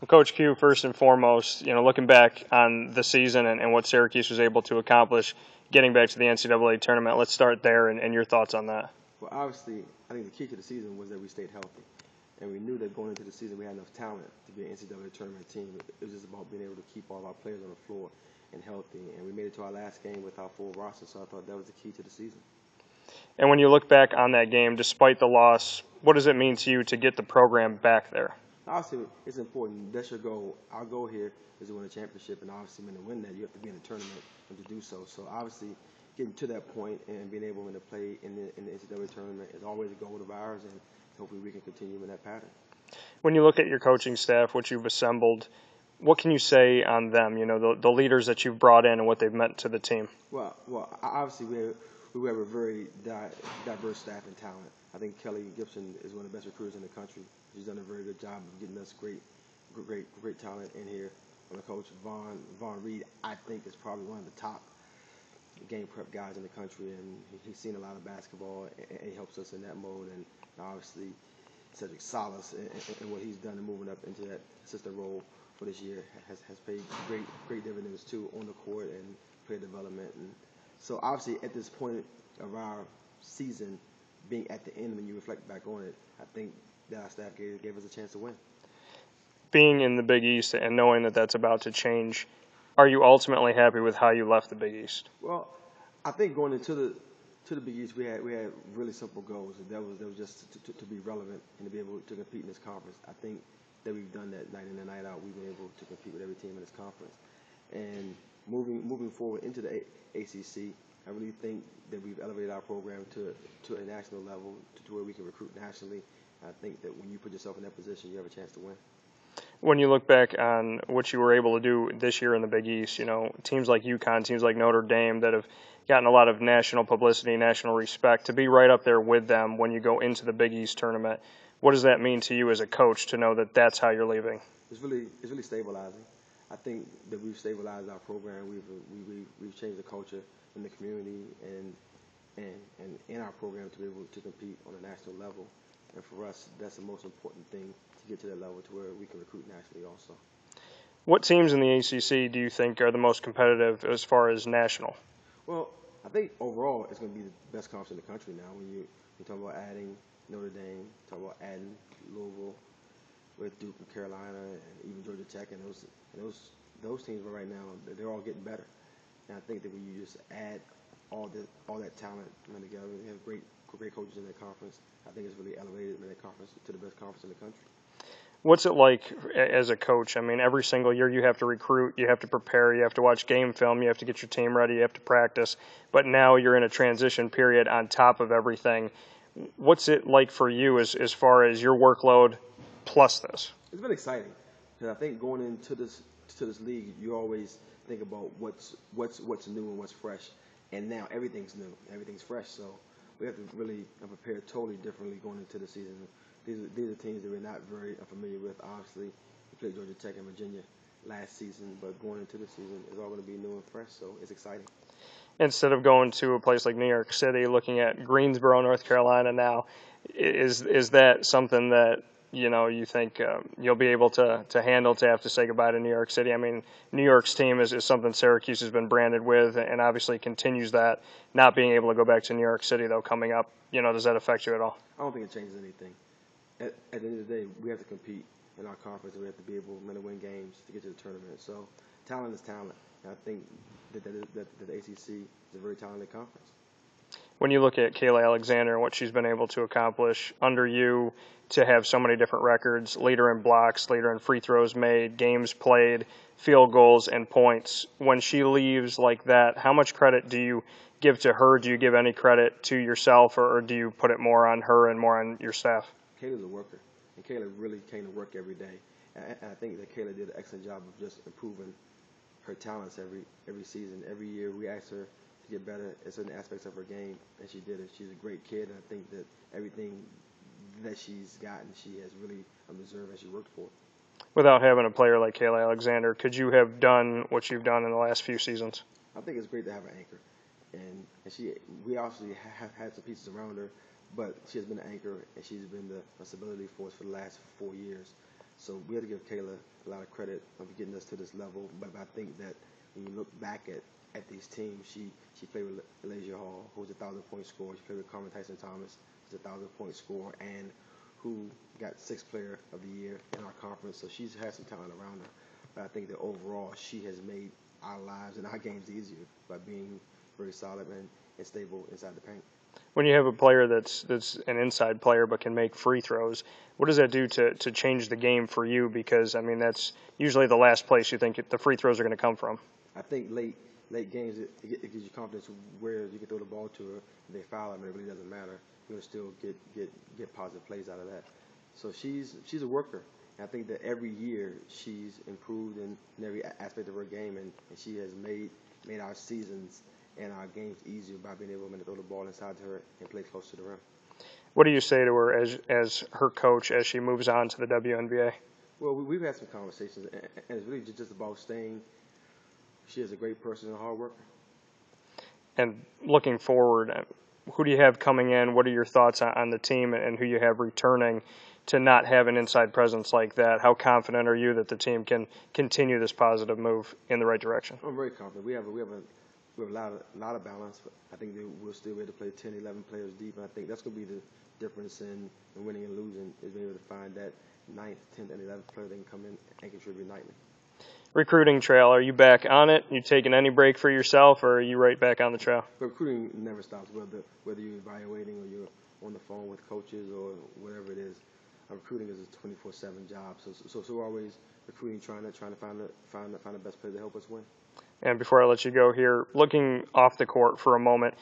Well, Coach Q, first and foremost, looking back on the season and what Syracuse was able to accomplish, getting back to the NCAA tournament, let's start there and your thoughts on that. Well, obviously, I think the key to the season was that we stayed healthy. And we knew that going into the season we had enough talent to be an NCAA tournament team. It was just about being able to keep all our players on the floor and healthy. And we made it to our last game with our full roster, so I thought that was the key to the season. And when you look back on that game, despite the loss, what does it mean to you to get the program back there? Obviously, it's important. That's your goal. Our goal here is to win a championship, and obviously, when to win that, you have to be in the tournament and to do so. So, obviously, getting to that point and being able to play in the NCAA tournament is always a goal of ours, and hopefully we can continue in that pattern. When you look at your coaching staff, what you've assembled, what can you say on them, the leaders that you've brought in and what they've meant to the team? Well, obviously, we have a very diverse staff and talent. I think Kelly Gibson is one of the best recruiters in the country. She's done a very good job of getting us great talent in here. And the coach, Vaughn Reed, I think is probably one of the top game prep guys in the country, and he's seen a lot of basketball, and he helps us in that mode. And obviously, Cedric Salas and what he's done in moving up into that assistant role for this year has paid great dividends too on the court and player development. And so obviously at this point of our season, being at the end when you reflect back on it, I think that our staff gave us a chance to win. Being in the Big East and knowing that that's about to change, are you ultimately happy with how you left the Big East? Well, I think going into the Big East, we had really simple goals. That was just to be relevant and to be able to compete in this conference. I think that we've done that night in and night out. We've been able to compete with every team in this conference. And moving forward into the ACC, I really think that we've elevated our program to a national level, to where we can recruit nationally. I think that when you put yourself in that position, you have a chance to win. When you look back on what you were able to do this year in the Big East, teams like UConn, teams like Notre Dame that have gotten a lot of national publicity, national respect, to be right up there with them when you go into the Big East tournament, what does that mean to you as a coach to know that that's how you're leaving? It's really stabilizing. I think that we've stabilized our program. We've changed the culture in the community and in our program to be able to compete on a national level. And for us, that's the most important thing, to get to that level to where we can recruit nationally also. What teams in the ACC do you think are the most competitive as far as national? Well, I think overall it's going to be the best conference in the country now. When you talk about adding Notre Dame, talk about adding Louisville, with Duke and Carolina, and even Georgia Tech, and those teams right now, they're all getting better. And I think that when you just add all that talent together, we have great coaches in that conference. I think it's really elevated in that conference to the best conference in the country. What's it like as a coach? I mean, every single year you have to recruit, you have to prepare, you have to watch game film, you have to get your team ready, you have to practice. But now you're in a transition period on top of everything. What's it like for you as far as your workload plus this? It's been exciting, because I think going into this league, you always think about what's new and what's fresh. And now everything's new, everything's fresh. So we have to really prepare totally differently going into the season. These are teams that we're not very familiar with. Obviously, we played Georgia Tech and Virginia last season, but going into the season, it's all going to be new and fresh, so it's exciting. Instead of going to a place like New York City, looking at Greensboro, North Carolina now, is that something that you think you'll be able to handle, to have to say goodbye to New York City? I mean, New York's team is something Syracuse has been branded with and obviously continues that. Not being able to go back to New York City, though, coming up, does that affect you at all? I don't think it changes anything. At the end of the day, we have to compete in our conference, and we have to be able to win games to get to the tournament. So talent is talent. And I think that the ACC is a very talented conference. When you look at Kayla Alexander and what she's been able to accomplish under you, to have so many different records, leader in blocks, leader in free throws made, games played, field goals, and points, when she leaves like that, how much credit do you give to her? Do you give any credit to yourself, or do you put it more on her and more on your staff? Kayla's a worker, and Kayla really came to work every day. And I think that Kayla did an excellent job of just improving her talents every season. Every year we asked her to get better at certain aspects of her game, and she did it. She's a great kid, and I think that everything that she's gotten, she has really deserved, and she worked for it. Without having a player like Kayla Alexander, could you have done what you've done in the last few seasons? I think it's great to have an anchor, and we obviously have had some pieces around her, but she has been an anchor, and she's been the stability for us for the last 4 years. So we have to give Kayla a lot of credit for getting us to this level. But I think that when you look back at these teams, she played with Elijah Hall, who was a 1,000-point scorer. She played with Carmen Tyson-Thomas, who's a 1,000-point scorer, and who got 6th Player of the Year in our conference. So she's had some talent around her. But I think that overall she has made our lives and our games easier by being very solid and stable inside the paint. When you have a player that's an inside player but can make free throws, what does that do to change the game for you? Because, I mean, that's usually the last place you think the free throws are going to come from. I think late games, it gives you confidence where you can throw the ball to her. If they foul her, it really doesn't matter. You're going to still get positive plays out of that. So she's a worker. And I think that every year she's improved in every aspect of her game, and she has made our seasons and our games easier by being able to throw the ball inside to her and play close to the rim. What do you say to her as her coach as she moves on to the WNBA? Well, we've had some conversations, and it's really just about staying. She is a great person and a hard worker. And looking forward, who do you have coming in? What are your thoughts on the team and who you have returning to not have an inside presence like that? How confident are you that the team can continue this positive move in the right direction? I'm very confident. We have a lot of balance. I think that we'll still be able to play 10, 11 players deep, and I think that's going to be the difference in winning and losing, is being able to find that 9th, 10th, and 11th player that can come in and contribute nightly. Recruiting trail, are you back on it? You taking any break for yourself, or are you right back on the trail? Recruiting never stops, whether you're evaluating or you're on the phone with coaches or whatever it is. Recruiting is a 24/7 job, so we're always recruiting, trying to find the best player to help us win. And before I let you go here, looking off the court for a moment,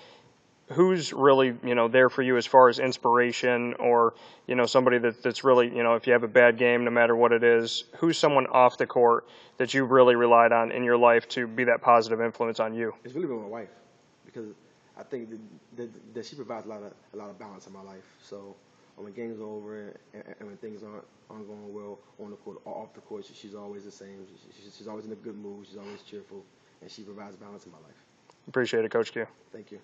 who's really, there for you as far as inspiration, or, somebody that's really, if you have a bad game, no matter what it is, who's someone off the court that you've really relied on in your life to be that positive influence on you? It's really been my wife, because I think that she provides a lot of balance in my life. So when games are over and when things aren't going well on the court or off the court, she's always the same. She's always in a good mood. She's always cheerful, and she provides balance in my life. Appreciate it, Coach Q. Thank you.